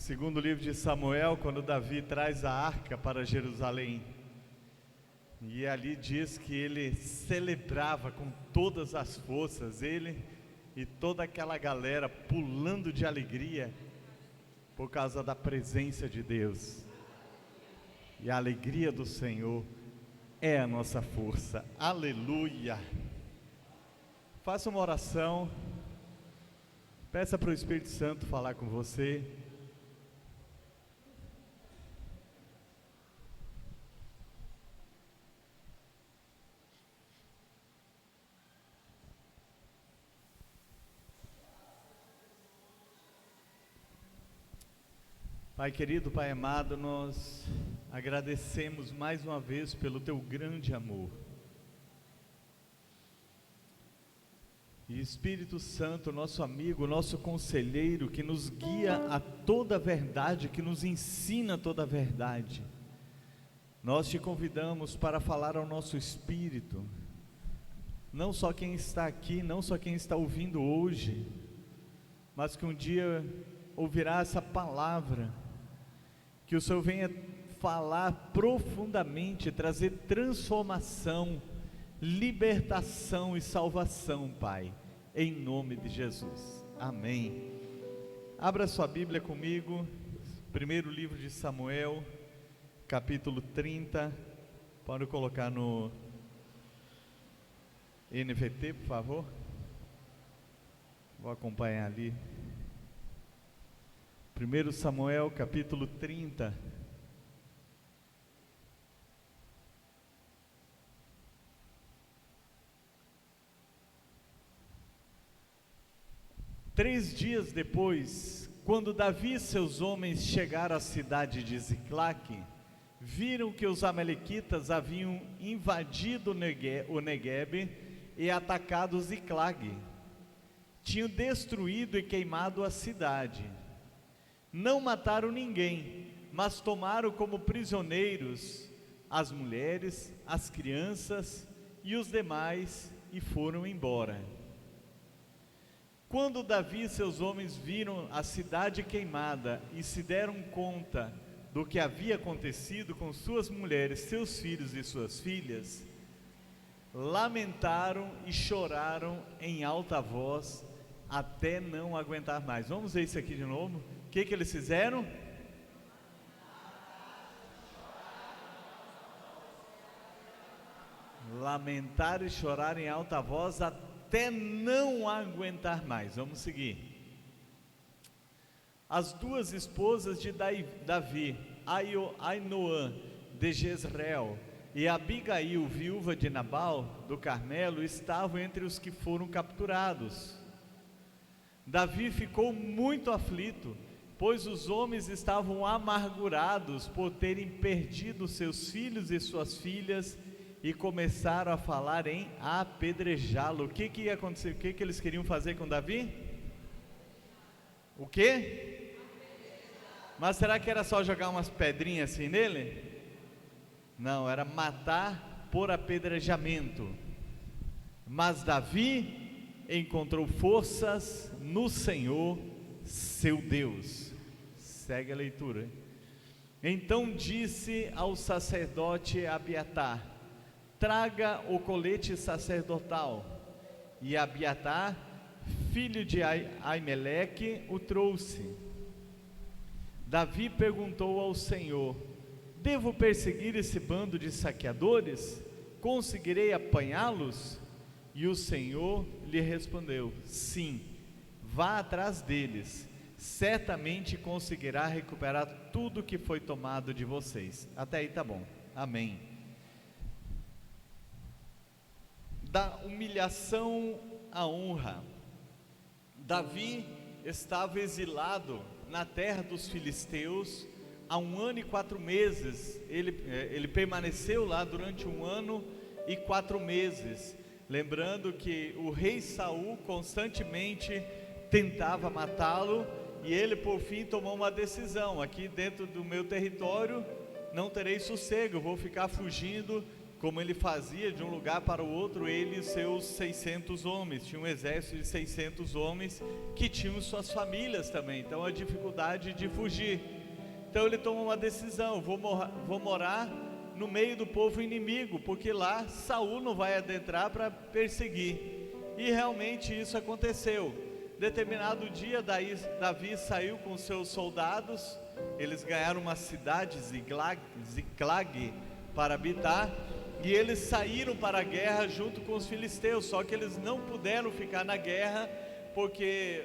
Segundo livro de Samuel, quando Davi traz a arca para Jerusalém, e ali diz que ele celebrava com todas as forças, ele e toda aquela galera pulando de alegria por causa da presença de Deus. E a alegria do Senhor é a nossa força. Aleluia! Faça uma oração, peça para o Espírito Santo falar com você. Pai querido, Pai amado, nós agradecemos mais uma vez pelo Teu grande amor. E Espírito Santo, nosso amigo, nosso conselheiro, que nos guia a toda a verdade, que nos ensina toda a verdade, nós Te convidamos para falar ao nosso espírito, não só quem está aqui, não só quem está ouvindo hoje, mas que um dia ouvirá essa palavra, que o Senhor venha falar profundamente, trazer transformação, libertação e salvação, Pai, em nome de Jesus, amém. Abra sua Bíblia comigo, primeiro livro de Samuel, capítulo 30, pode colocar no NVT, por favor, vou acompanhar ali. 1 Samuel capítulo 30. Três dias depois, quando Davi e seus homens chegaram à cidade de Ziclague, viram que os amalequitas haviam invadido o Neguebe e atacado Ziclague. Tinham destruído e queimado a cidade. Não mataram ninguém, mas tomaram como prisioneiros as mulheres, as crianças e os demais e foram embora. Quando Davi e seus homens viram a cidade queimada e se deram conta do que havia acontecido com suas mulheres, seus filhos e suas filhas, lamentaram e choraram em alta voz até não aguentar mais. Vamos ver isso aqui de novo? O que eles fizeram? Lamentaram e choraram em alta voz até não aguentar mais. Vamos seguir. As duas esposas de Davi, Ainoã de Jezreel e Abigail, viúva de Nabal do Carmelo, estavam entre os que foram capturados. Davi ficou muito aflito, pois os homens estavam amargurados por terem perdido seus filhos e suas filhas e começaram a falar em apedrejá-lo. O que ia acontecer? O que eles queriam fazer com Davi? O quê? Mas será que era só jogar umas pedrinhas assim nele? Não, era matar por apedrejamento. Mas Davi encontrou forças no Senhor, seu Deus. Segue a leitura. Então disse ao sacerdote Abiatar: traga o colete sacerdotal. E Abiatar, filho de Aimeleque, o trouxe. Davi perguntou ao Senhor: devo perseguir esse bando de saqueadores? Conseguirei apanhá-los? E o Senhor lhe respondeu: sim, vá atrás deles, certamente conseguirá recuperar tudo que foi tomado de vocês. Até aí tá bom, amém. Da humilhação à honra. Davi estava exilado na terra dos filisteus há 1 ano e 4 meses, ele permaneceu lá durante 1 ano e 4 meses, lembrando que o rei Saul constantemente tentava matá-lo, e ele por fim tomou uma decisão: aqui dentro do meu território não terei sossego, vou ficar fugindo como ele fazia de um lugar para o outro, ele e seus 600 homens, tinha um exército de 600 homens, que tinham suas famílias também, então a dificuldade de fugir. Então ele toma uma decisão: vou morar no meio do povo inimigo, porque lá Saul não vai adentrar para perseguir. E realmente isso aconteceu. Determinado dia, Davi saiu com seus soldados, eles ganharam uma cidade, Ziclag, para habitar, e eles saíram para a guerra junto com os filisteus, só que eles não puderam ficar na guerra, porque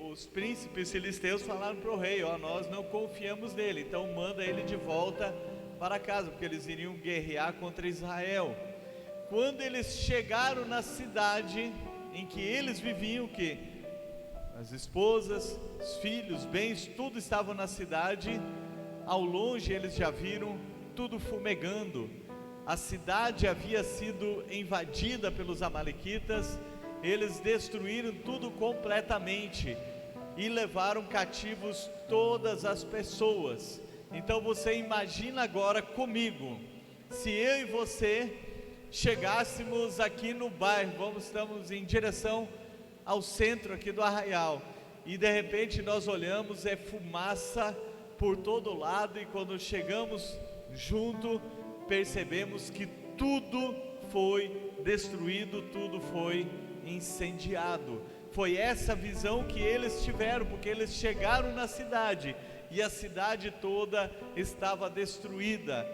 os príncipes filisteus falaram para o rei: nós não confiamos nele, então manda ele de volta para casa, porque eles iriam guerrear contra Israel. Quando eles chegaram na cidade em que eles viviam, que as esposas, os filhos, bens, tudo estavam na cidade, ao longe eles já viram tudo fumegando. A cidade havia sido invadida pelos amalequitas, eles destruíram tudo completamente e levaram cativos todas as pessoas. Então você imagina agora comigo, se eu e você chegássemos aqui no bairro, estamos em direção ao centro aqui do Arraial, e de repente nós olhamos, é fumaça por todo lado, e quando chegamos junto, percebemos que tudo foi destruído, tudo foi incendiado. Foi essa visão que eles tiveram, porque eles chegaram na cidade e a cidade toda estava destruída.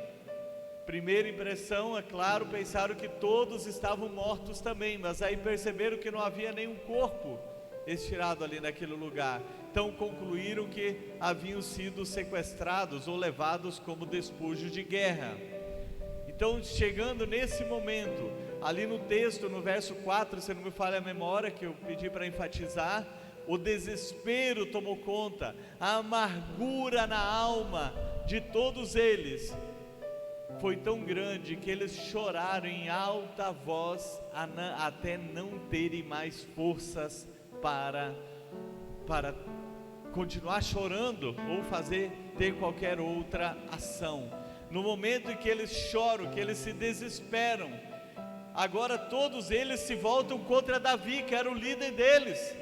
Primeira impressão, é claro, pensaram que todos estavam mortos também, mas aí perceberam que não havia nenhum corpo estirado ali naquele lugar. Então concluíram que haviam sido sequestrados ou levados como despojos de guerra. Então, chegando nesse momento, ali no texto, no verso 4, se não me falha a memória, que eu pedi para enfatizar, o desespero tomou conta, a amargura na alma de todos eles foi tão grande que eles choraram em alta voz até não terem mais forças para continuar chorando ou ter qualquer outra ação. No momento em que eles choram, que eles se desesperam, agora todos eles se voltam contra Davi, que era o líder deles,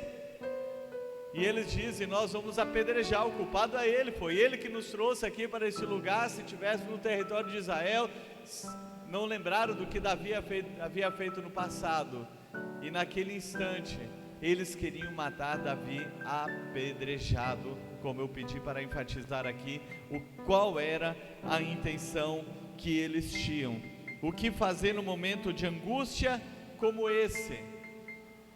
e eles dizem: nós vamos apedrejar, o culpado é ele, foi ele que nos trouxe aqui para esse lugar. Se estivéssemos no território de Israel, não lembraram do que Davi havia feito no passado, e naquele instante eles queriam matar Davi apedrejado, como eu pedi para enfatizar aqui, qual era a intenção que eles tinham. O que fazer no momento de angústia como esse?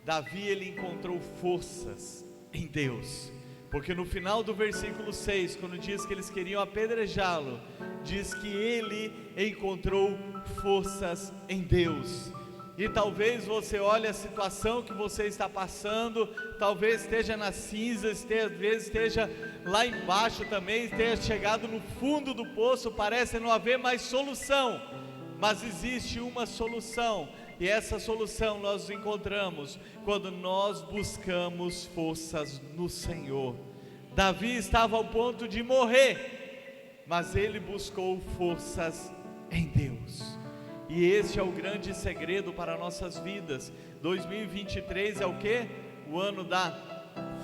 Davi, ele encontrou forças em Deus, porque no final do versículo 6, quando diz que eles queriam apedrejá-lo, diz que ele encontrou forças em Deus. E talvez você olhe a situação que você está passando, talvez esteja nas cinzas, talvez esteja lá embaixo também, esteja chegado no fundo do poço, parece não haver mais solução, mas existe uma solução, e essa solução nós encontramos quando nós buscamos forças no Senhor. Davi estava ao ponto de morrer, mas ele buscou forças em Deus. E esse é o grande segredo para nossas vidas. 2023 é o quê? O ano da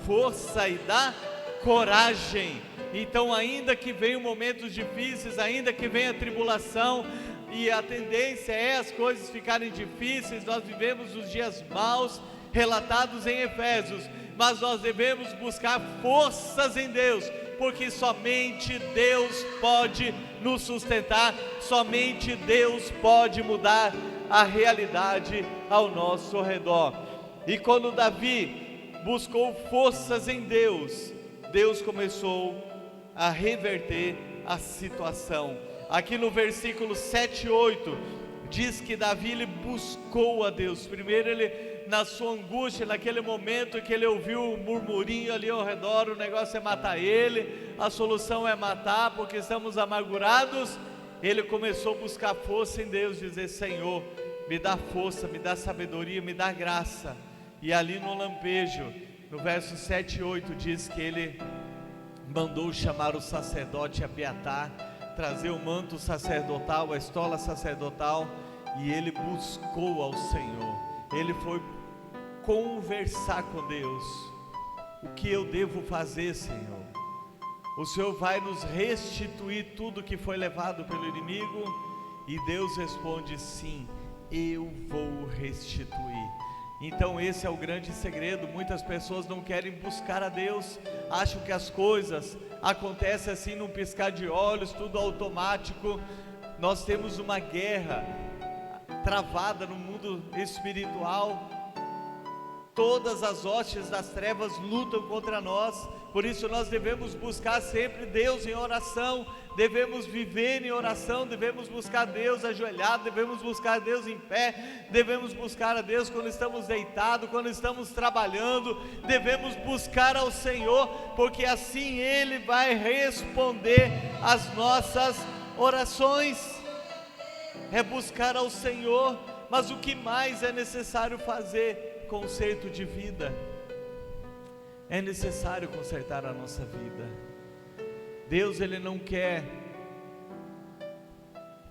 força e da coragem. Então, ainda que venham momentos difíceis, ainda que venha tribulação, e a tendência é as coisas ficarem difíceis, nós vivemos os dias maus relatados em Efésios, mas nós devemos buscar forças em Deus, porque somente Deus pode nos sustentar, somente Deus pode mudar a realidade ao nosso redor. E quando Davi buscou forças em Deus, Deus começou a reverter a situação. Aqui no versículo 7 e 8, diz que Davi, ele buscou a Deus. Primeiro ele, na sua angústia, naquele momento que ele ouviu um murmurinho ali ao redor, o negócio é matar ele, a solução é matar porque estamos amargurados. Ele começou a buscar força em Deus, dizer: Senhor, me dá força, me dá sabedoria, me dá graça. E ali no lampejo, no verso 7 e 8, diz que ele mandou chamar o sacerdote Abiatar, trazer o manto sacerdotal, a estola sacerdotal, e ele buscou ao Senhor, ele foi conversar com Deus. O que eu devo fazer, Senhor? O Senhor vai nos restituir tudo que foi levado pelo inimigo? E Deus responde: sim, eu vou restituir. Então esse é o grande segredo. Muitas pessoas não querem buscar a Deus, acham que as coisas acontecem assim num piscar de olhos, tudo automático. Nós temos uma guerra travada no mundo espiritual. Todas as hostes das trevas lutam contra nós. Por isso nós devemos buscar sempre Deus em oração, devemos viver em oração, devemos buscar Deus ajoelhado, devemos buscar Deus em pé, devemos buscar a Deus quando estamos deitados, quando estamos trabalhando, devemos buscar ao Senhor, porque assim Ele vai responder as nossas orações. É buscar ao Senhor. Mas o que mais é necessário fazer? Conserto de vida. É necessário consertar a nossa vida. Deus, Ele não quer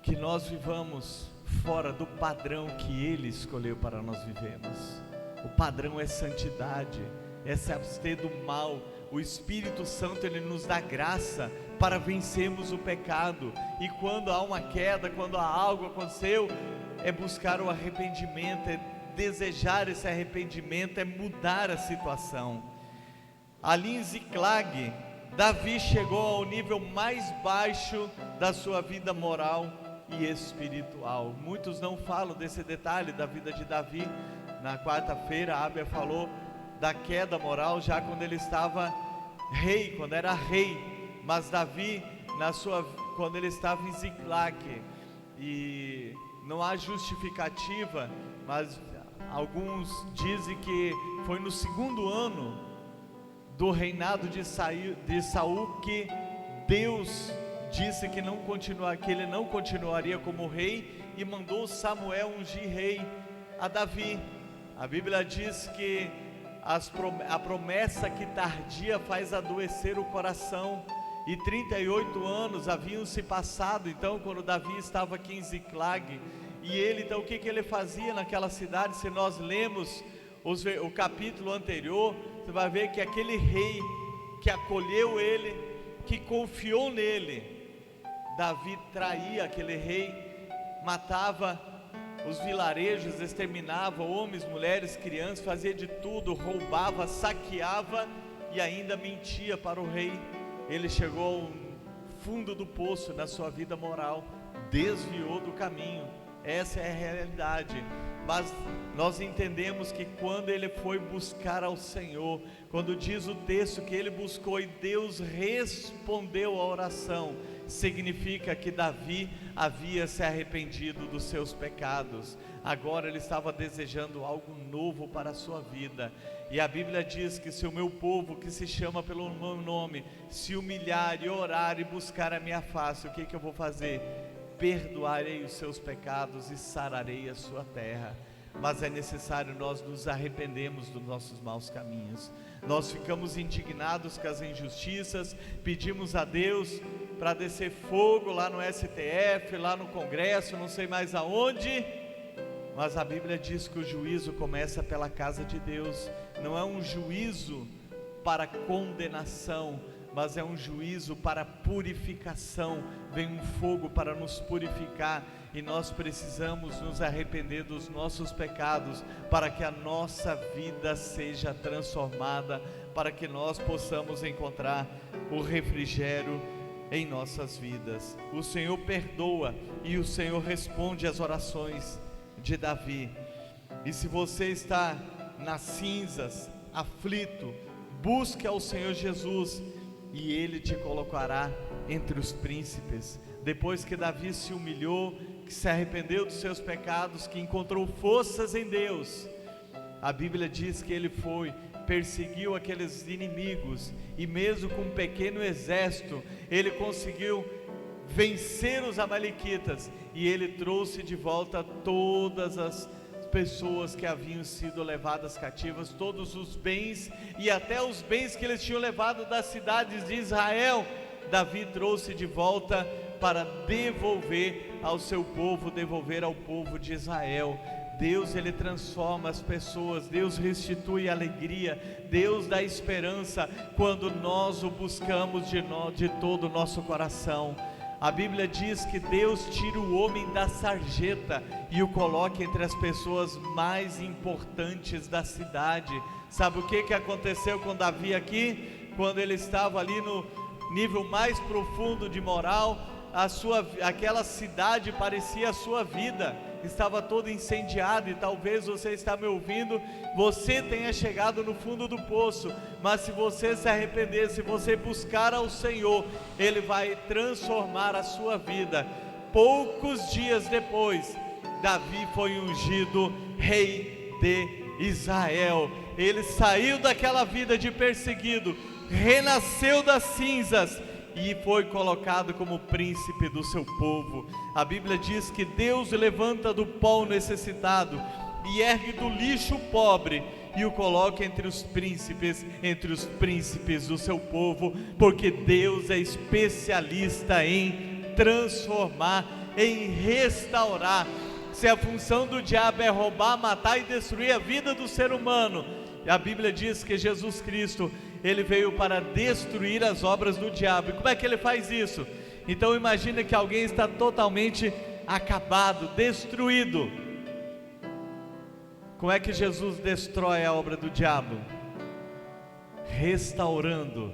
que nós vivamos fora do padrão que Ele escolheu para nós vivermos. O padrão é santidade, é se abster do mal. O Espírito Santo, Ele nos dá graça para vencermos o pecado. E quando há uma queda, quando há algo aconteceu, é buscar o arrependimento, é desejar esse arrependimento, é mudar a situação. Ali em Ziclag, Davi chegou ao nível mais baixo da sua vida moral e espiritual. Muitos não falam desse detalhe da vida de Davi. Na quarta-feira, a Ábia falou da queda moral já quando ele estava rei, quando era rei. Mas Davi, quando ele estava em Ziclag, e não há justificativa, mas alguns dizem que foi no segundo ano do reinado de Saul que Deus disse que ele não continuaria como rei, e mandou Samuel ungir rei a Davi. A Bíblia diz que a promessa que tardia faz adoecer o coração, e 38 anos haviam se passado, então, quando Davi estava aqui em Ziclag. E ele, então, o que ele fazia naquela cidade? Se nós lemos o capítulo anterior, você vai ver que aquele rei que acolheu ele, que confiou nele, Davi traía aquele rei, matava os vilarejos, exterminava homens, mulheres, crianças, fazia de tudo, roubava, saqueava e ainda mentia para o rei. Ele chegou ao fundo do poço na sua vida moral, desviou do caminho. Essa é a realidade. Mas nós entendemos que quando ele foi buscar ao Senhor, quando diz o texto que ele buscou e Deus respondeu a oração, significa que Davi havia se arrependido dos seus pecados. Agora ele estava desejando algo novo para a sua vida. E a Bíblia diz que se o meu povo, que se chama pelo meu nome, se humilhar e orar e buscar a minha face, o que eu vou fazer? Perdoarei os seus pecados e sararei a sua terra. Mas é necessário nós nos arrependermos dos nossos maus caminhos. Nós ficamos indignados com as injustiças, pedimos a Deus para descer fogo lá no STF, lá no Congresso, não sei mais aonde. Mas a Bíblia diz que o juízo começa pela casa de Deus. Não é um juízo para condenação, mas é um juízo para purificação. Vem um fogo para nos purificar, e nós precisamos nos arrepender dos nossos pecados, para que a nossa vida seja transformada, para que nós possamos encontrar o refrigério em nossas vidas. O Senhor perdoa e o Senhor responde às orações de Davi. E se você está nas cinzas, aflito, busque ao Senhor Jesus, e Ele te colocará entre os príncipes. Depois que Davi se humilhou, que se arrependeu dos seus pecados, que encontrou forças em Deus, a Bíblia diz que ele perseguiu aqueles inimigos, e mesmo com um pequeno exército, ele conseguiu vencer os amalequitas, e ele trouxe de volta todas as pessoas que haviam sido levadas cativas, todos os bens, e até os bens que eles tinham levado das cidades de Israel. Davi trouxe de volta para devolver ao seu povo, devolver ao povo de Israel. Deus, Ele transforma as pessoas, Deus restitui a alegria, Deus dá esperança quando nós o buscamos de todo o nosso coração. A Bíblia diz que Deus tira o homem da sarjeta e o coloca entre as pessoas mais importantes da cidade. Sabe o que aconteceu com Davi aqui? Quando ele estava ali no nível mais profundo de moral, aquela cidade parecia a sua vida, estava toda incendiada, e talvez você está me ouvindo, você tenha chegado no fundo do poço, mas se você se arrepender, se você buscar ao Senhor, Ele vai transformar a sua vida. Poucos dias depois, Davi foi ungido rei de Israel. Ele saiu daquela vida de perseguido, renasceu das cinzas e foi colocado como príncipe do seu povo. A Bíblia diz que Deus levanta do pó o necessitado e ergue do lixo o pobre e o coloca entre os príncipes do seu povo, porque Deus é especialista em transformar, em restaurar. Se a função do diabo é roubar, matar e destruir a vida do ser humano, a Bíblia diz que Jesus Cristo, Ele veio para destruir as obras do diabo. E como é que Ele faz isso? Então imagine que alguém está totalmente acabado, destruído. Como é que Jesus destrói a obra do diabo? Restaurando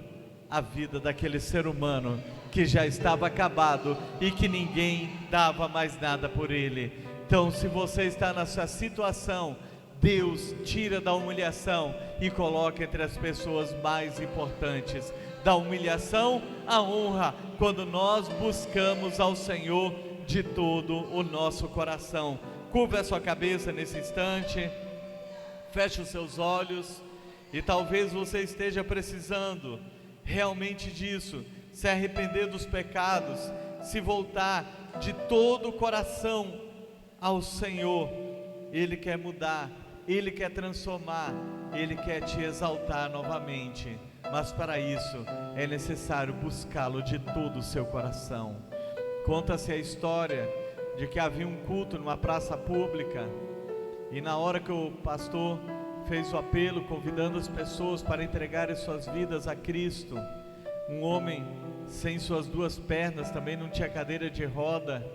a vida daquele ser humano que já estava acabado e que ninguém dava mais nada por ele. Então, se você está nessa situação, Deus tira da humilhação e coloca entre as pessoas mais importantes. Da humilhação à honra, quando nós buscamos ao Senhor de todo o nosso coração. Curva a sua cabeça nesse instante, feche os seus olhos, e talvez você esteja precisando realmente disso, se arrepender dos pecados, se voltar de todo o coração ao Senhor. Ele quer mudar, Ele quer transformar, Ele quer te exaltar novamente, mas para isso é necessário buscá-lo de todo o seu coração. Conta-se a história de que havia um culto numa praça pública, e na hora que o pastor fez o apelo, convidando as pessoas para entregarem suas vidas a Cristo, um homem sem suas duas pernas, também não tinha cadeira de roda,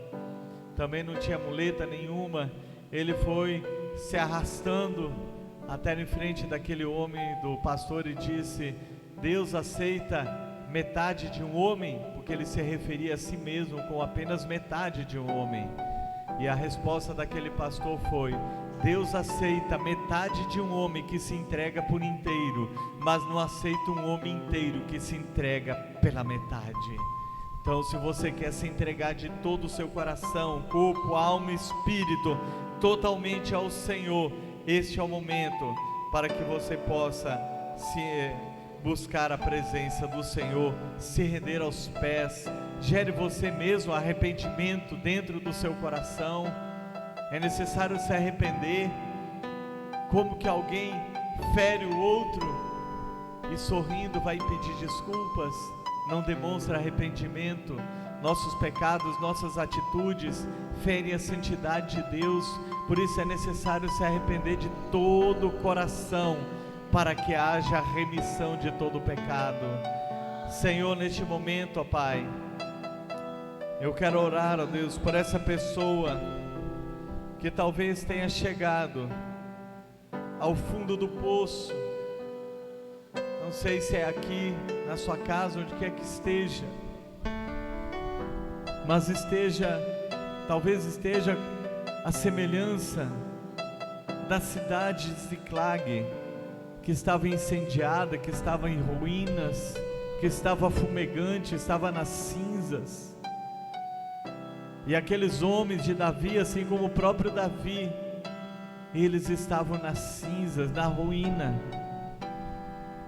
também não tinha muleta nenhuma, ele foi se arrastando até em frente daquele homem, do pastor, e disse: Deus aceita metade de um homem? Porque ele se referia a si mesmo com apenas metade de um homem. E a resposta daquele pastor foi: Deus aceita metade de um homem que se entrega por inteiro, mas não aceita um homem inteiro que se entrega pela metade. Então, se você quer se entregar de todo o seu coração, corpo, alma e espírito, totalmente ao Senhor, este é o momento para que você possa buscar a presença do Senhor, se render aos pés. Gere você mesmo arrependimento dentro do seu coração. É necessário se arrepender. Como que alguém fere o outro e sorrindo vai pedir desculpas? Não demonstra arrependimento. Nossos pecados, nossas atitudes ferem a santidade de Deus. Por isso é necessário se arrepender de todo o coração, para que haja remissão de todo o pecado. Senhor, neste momento, ó Pai, eu quero orar, ó Deus, por essa pessoa que talvez tenha chegado ao fundo do poço. Não sei se é aqui, na sua casa, onde quer que esteja, mas talvez esteja a semelhança da cidade de Ziklag, que estava incendiada, que estava em ruínas, que estava fumegante, estava nas cinzas. E aqueles homens de Davi, assim como o próprio Davi, eles estavam nas cinzas, na ruína,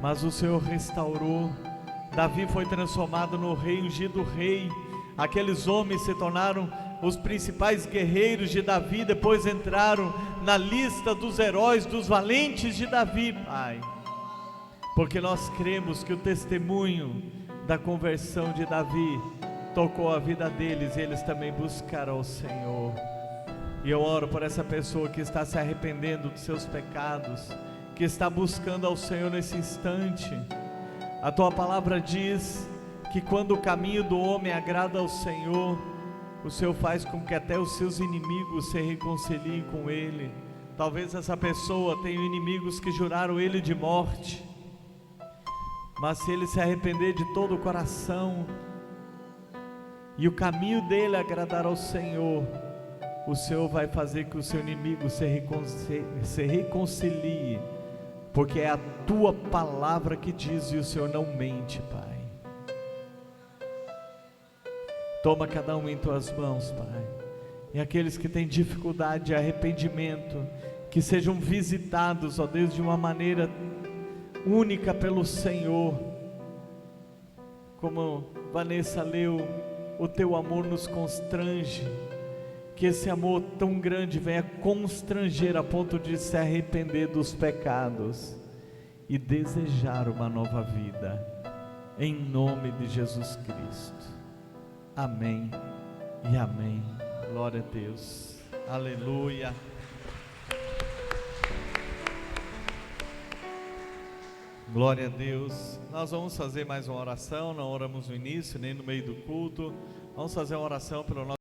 mas o Senhor restaurou. Davi foi transformado no rei, ungido rei. Aqueles homens se tornaram os principais guerreiros de Davi, depois entraram na lista dos heróis, dos valentes de Davi, Pai, porque nós cremos que o testemunho da conversão de Davi tocou a vida deles, e eles também buscarão o Senhor. E eu oro por essa pessoa que está se arrependendo dos seus pecados, que está buscando ao Senhor nesse instante. A tua palavra diz que quando o caminho do homem agrada ao Senhor, o Senhor faz com que até os seus inimigos se reconciliem com Ele. Talvez essa pessoa tenha inimigos que juraram Ele de morte, mas se ele se arrepender de todo o coração, e o caminho dele agradar ao Senhor, o Senhor vai fazer que o seu inimigo se reconcilie, porque é a tua palavra que diz, e o Senhor não mente, Pai. Toma cada um em tuas mãos, Pai, e aqueles que têm dificuldade de arrependimento, que sejam visitados, ó Deus, de uma maneira única pelo Senhor. Como Vanessa leu, o teu amor nos constrange, que esse amor tão grande venha constranger a ponto de se arrepender dos pecados e desejar uma nova vida, em nome de Jesus Cristo. Amém e amém. Glória a Deus. Aleluia. Glória a Deus. Nós vamos fazer mais uma oração. Não oramos no início nem no meio do culto. Vamos fazer uma oração pelo nosso